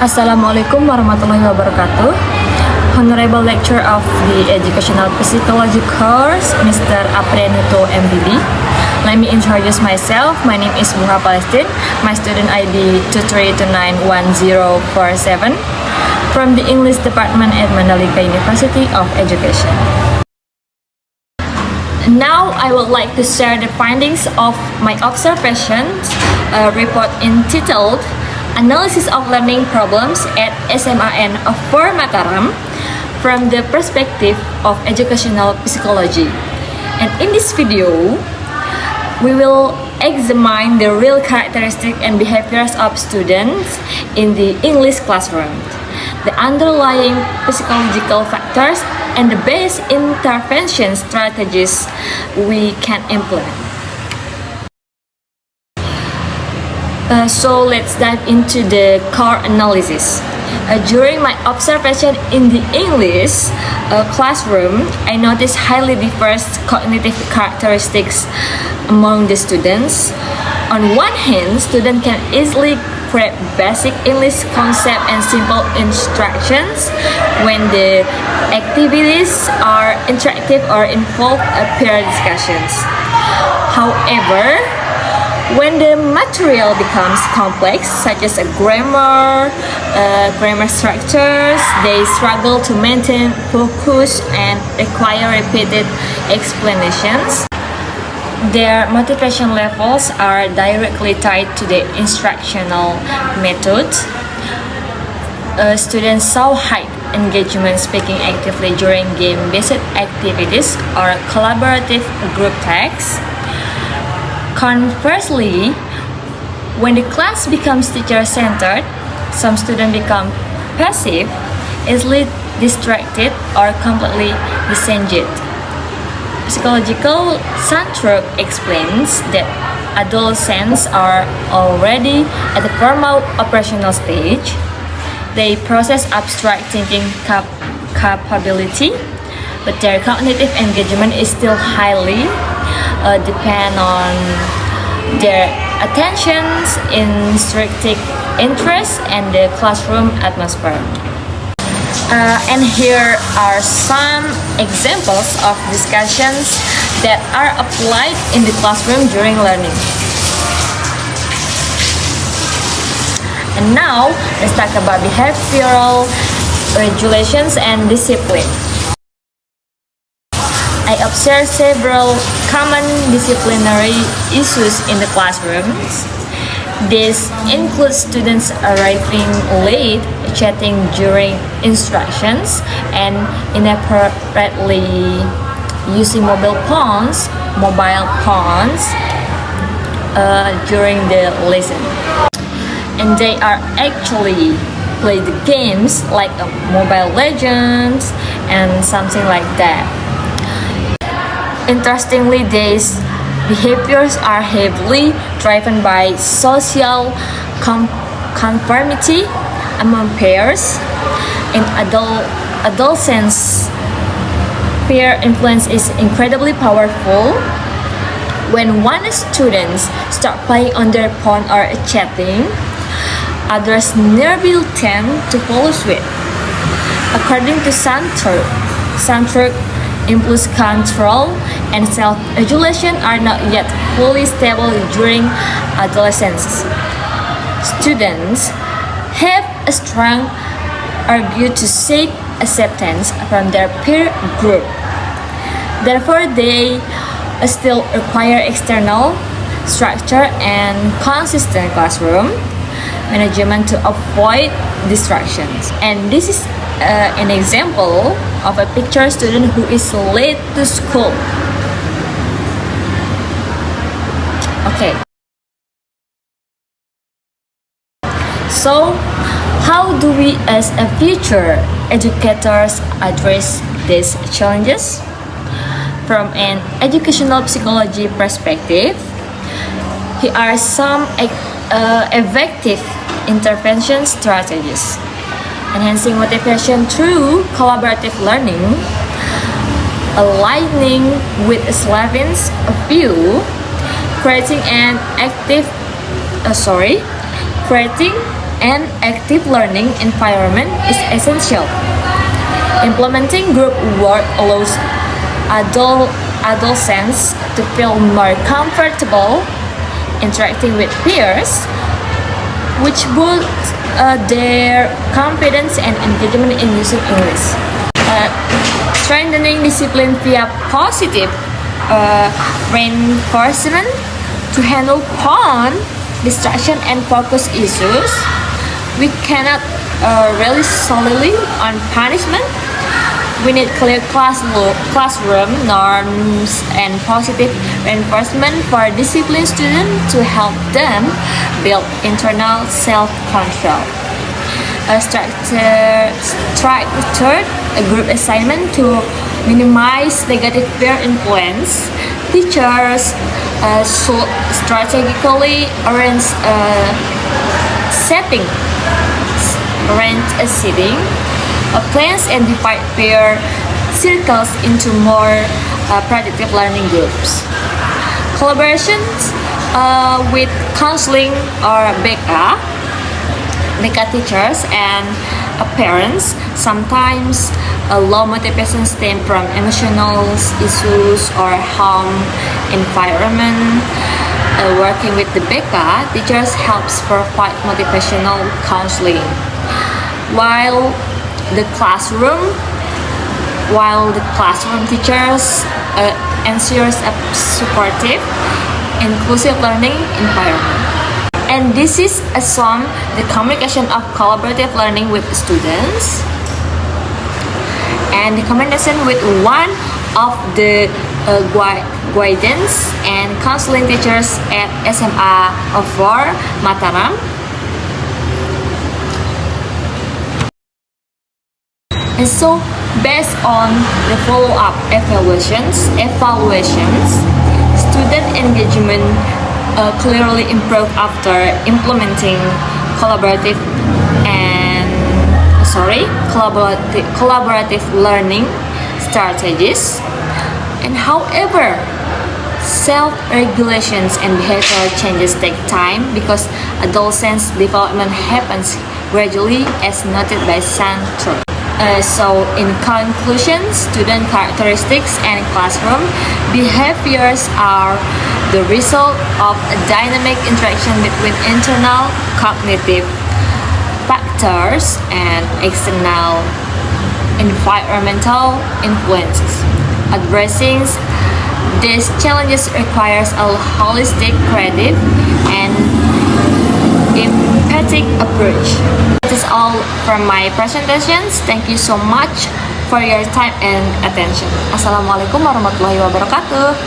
Assalamualaikum warahmatullahi wabarakatuh. Honorable Lecturer of the Educational Psychology course, Mr. Aprianuto MBB. Let me introduce myself. My name is Buha Palestine. My student ID 232911047 from the English Department at Mandalika University of Education. Now I would like to share the findings of my observations report entitled Analysis of Learning Problems at SMAN of 4 Mataram from the perspective of educational psychology. And in this video, we will examine the real characteristics and behaviors of students in the English classroom, the underlying psychological factors, and the best intervention strategies we can implement. So let's dive into the core analysis. During my observation in the English classroom, I noticed highly diverse cognitive characteristics among the students. On one hand, students can easily grasp basic English concepts and simple instructions when the activities are interactive or involve peer discussions. However, when the material becomes complex, such as grammar structures, they struggle to maintain focus and require repeated explanations. Their motivation levels are directly tied to the instructional method. Students show high engagement speaking actively during game-based activities or collaborative group tasks. Conversely, when the class becomes teacher-centered, some students become passive, easily distracted, or completely disengaged. Psychological Sandrock explains that adolescents are already at the formal operational stage. They possess abstract thinking capability, but their cognitive engagement is still highly depend on their attentions, intrinsic interest, and the classroom atmosphere. And here are some examples of discussions that are applied in the classroom during learning. And now, let's talk about behavioral regulations and discipline. I observed several common disciplinary issues in the classrooms. This includes students arriving late, chatting during instructions, and inappropriately using mobile phones during the lesson. And they are actually play the games like Mobile Legends and something like that. Interestingly, these behaviors are heavily driven by social conformity among peers. In adolescents, peer influence is incredibly powerful. When one student starts playing on their phone or chatting, others nearly tend to follow suit. According to Sandrock, impulse control and self-regulation are not yet fully stable during adolescence. Students have a strong urge to seek acceptance from their peer group. Therefore, they still require external structure and consistent classroom management to avoid distractions. And this is an example of a picture student who is late to school. Okay. So, how do we as a future educators address these challenges? From an educational psychology perspective, here are some effective intervention strategies. Enhancing motivation through collaborative learning, aligning with Slavin's view, creating and active learning environment is essential. Implementing group work allows adolescents to feel more comfortable interacting with peers, which boosts their confidence and engagement in using English. Strengthening discipline via positive reinforcement to handle fun, distraction, and focus issues. We cannot rely solely on punishment. We need clear classroom norms and positive reinforcement for disciplined students to help them build internal self-control. A structured group assignment to minimize negative peer influence. Teachers should strategically arrange seating plans and divide peer circles into more productive learning groups. Collaborations with counseling or BK teachers and parents. Sometimes low motivation stem from emotional issues or home environment. Working with the BK teachers helps provide motivational counseling. While the classroom teachers ensures a supportive, inclusive learning environment. And this is the communication of collaborative learning with students, and the combination with one of the guidance and counseling teachers at SMA of 4 Mataram. And so, based on the follow-up evaluations, student engagement clearly improved after implementing collaborative learning strategies. And however, self-regulations and behavioral changes take time because adolescence development happens gradually, as noted by Sandro. So in conclusion, student characteristics and classroom behaviors are the result of a dynamic interaction between internal cognitive factors and external environmental influences. Addressing these challenges requires a holistic, creative, and empathic approach. That is all from my presentations. Thank you so much for your time and attention. Assalamualaikum warahmatullahi wabarakatuh.